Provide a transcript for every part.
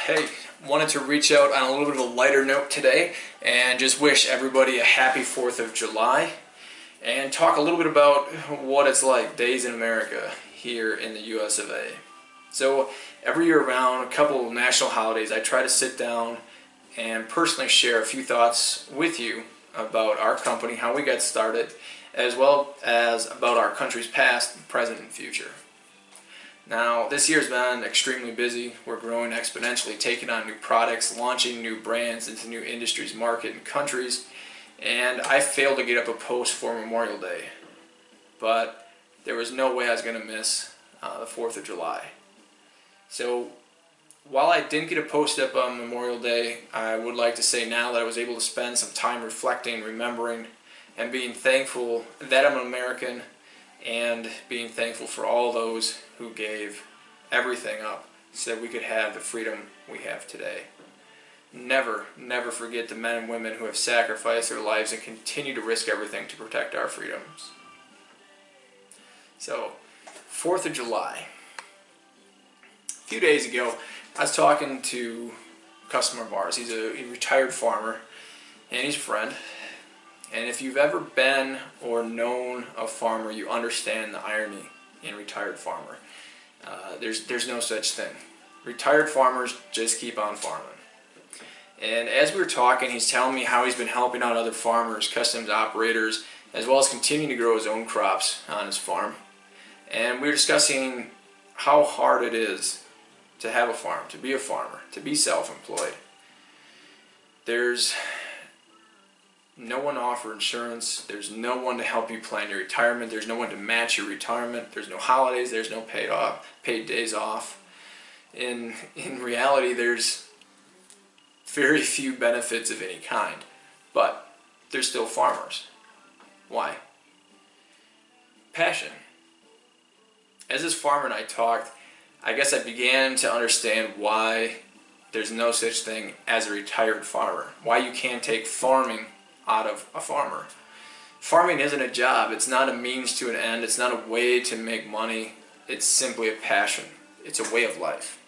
Hey, wanted to reach out on a little bit of a lighter note today and just wish everybody a happy 4th of July and talk a little bit about what it's like, days in America here in the US of A. So every year around a couple of national holidays, I try to sit down and personally share a few thoughts with you about our company, how we got started, as well as about our country's past, present, and future. Now, this year's been extremely busy. We're growing exponentially, taking on new products, launching new brands into new industries, market, and countries, and I failed to get up a post for Memorial Day. But there was no way I was going to miss the 4th of July. So, while I didn't get a post up on Memorial Day, I would like to say now that I was able to spend some time reflecting, remembering, and being thankful that I'm an American, and being thankful for all those who gave everything up so that we could have the freedom we have today. Never, never forget the men and women who have sacrificed their lives and continue to risk everything to protect our freedoms. So, 4th of July. A few days ago, I was talking to a customer of ours. He's a retired farmer, and he's a friend. And if you've ever been or known a farmer, you understand the irony in retired farmer. There's no such thing. Retired farmers just keep on farming. And as we were talking, he's telling me how he's been helping out other farmers, customs operators, as well as continuing to grow his own crops on his farm. And we were discussing how hard it is to have a farm, to be a farmer, to be self-employed. There's no one to offer insurance, there's no one to help you plan your retirement, there's no one to match your retirement, there's no holidays, there's no paid days off. In reality, there's very few benefits of any kind, but they're still farmers. Why? Passion. As this farmer and I talked, I guess I began to understand why there's no such thing as a retired farmer, why you can't take farming out of a farmer. Farming isn't a job, it's not a means to an end, it's not a way to make money, it's simply a passion. It's a way of life.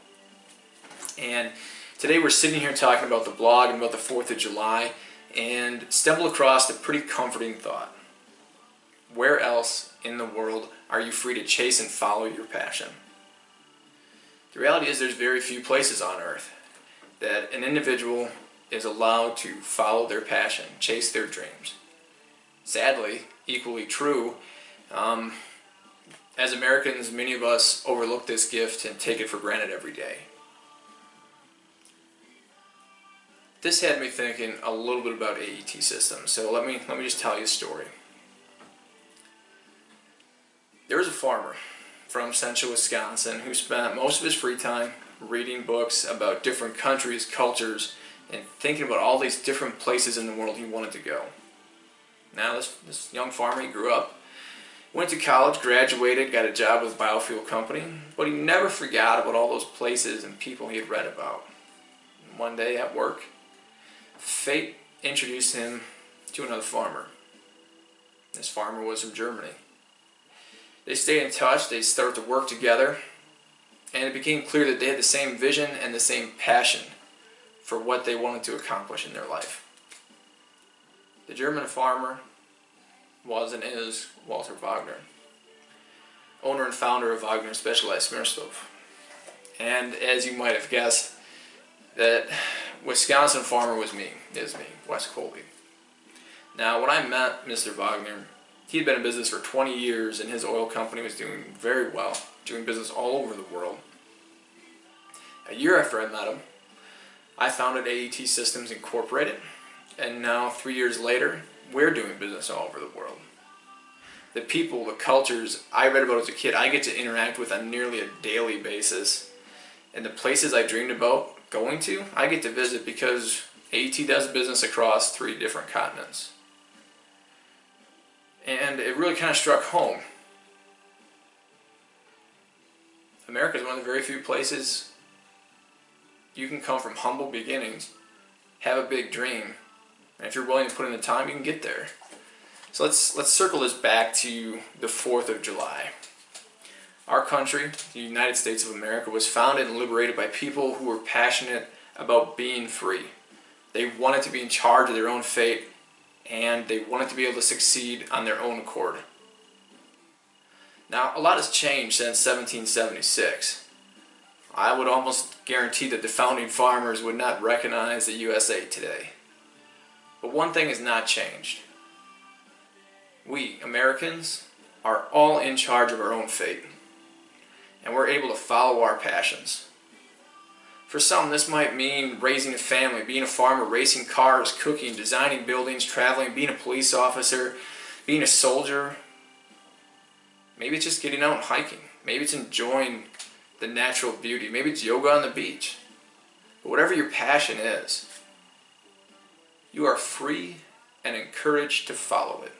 And today we're sitting here talking about the blog and about the 4th of July and stumble across a pretty comforting thought. Where else in the world are you free to chase and follow your passion? The reality is there's very few places on earth that an individual is allowed to follow their passion, chase their dreams. Sadly, equally true, as Americans, many of us overlook this gift and take it for granted every day. This had me thinking a little bit about AET Systems, so let me just tell you a story. There was a farmer from central Wisconsin who spent most of his free time reading books about different countries, cultures, and thinking about all these different places in the world he wanted to go. Now this young farmer, he grew up, went to college, graduated, got a job with a biofuel company, but he never forgot about all those places and people he had read about. And one day at work, fate introduced him to another farmer. This farmer was from Germany. They stayed in touch, they started to work together, and it became clear that they had the same vision and the same passion for what they wanted to accomplish in their life. The German farmer was and is Walter Wagner, owner and founder of Wagner Specialized Smearstove. And as you might have guessed, that Wisconsin farmer is me, Wes Colby. Now, when I met Mr. Wagner, he had been in business for 20 years and his oil company was doing very well, doing business all over the world. A year after I met him, I founded AET Systems Incorporated, and now 3 years later, we're doing business all over the world. The people, the cultures I read about as a kid, I get to interact with on nearly a daily basis. And the places I dreamed about going to, I get to visit because AET does business across 3 different continents. And it really kind of struck home. America is one of the very few places you can come from humble beginnings, have a big dream, and if you're willing to put in the time, you can get there. So let's circle this back to the 4th of July. Our country, the United States of America, was founded and liberated by people who were passionate about being free. They wanted to be in charge of their own fate, and they wanted to be able to succeed on their own accord. Now, a lot has changed since 1776. I would almost guarantee that the founding farmers would not recognize the USA today. But one thing has not changed. We, Americans, are all in charge of our own fate, and we're able to follow our passions. For some, this might mean raising a family, being a farmer, racing cars, cooking, designing buildings, traveling, being a police officer, being a soldier. Maybe it's just getting out and hiking. Maybe it's enjoying the natural beauty. Maybe it's yoga on the beach. But whatever your passion is, you are free and encouraged to follow it.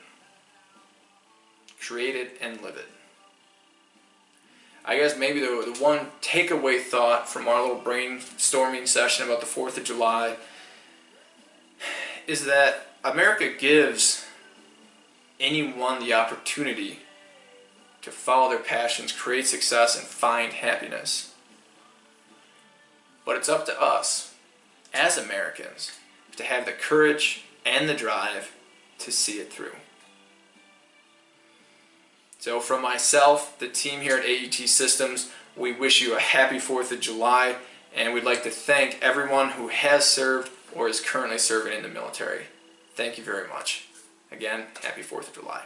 Create it and live it. I guess maybe the one takeaway thought from our little brainstorming session about the 4th of July is that America gives anyone the opportunity to follow their passions, create success, and find happiness. But it's up to us, as Americans, to have the courage and the drive to see it through. So from myself, the team here at AET Systems, we wish you a happy 4th of July, and we'd like to thank everyone who has served or is currently serving in the military. Thank you very much. Again, happy 4th of July.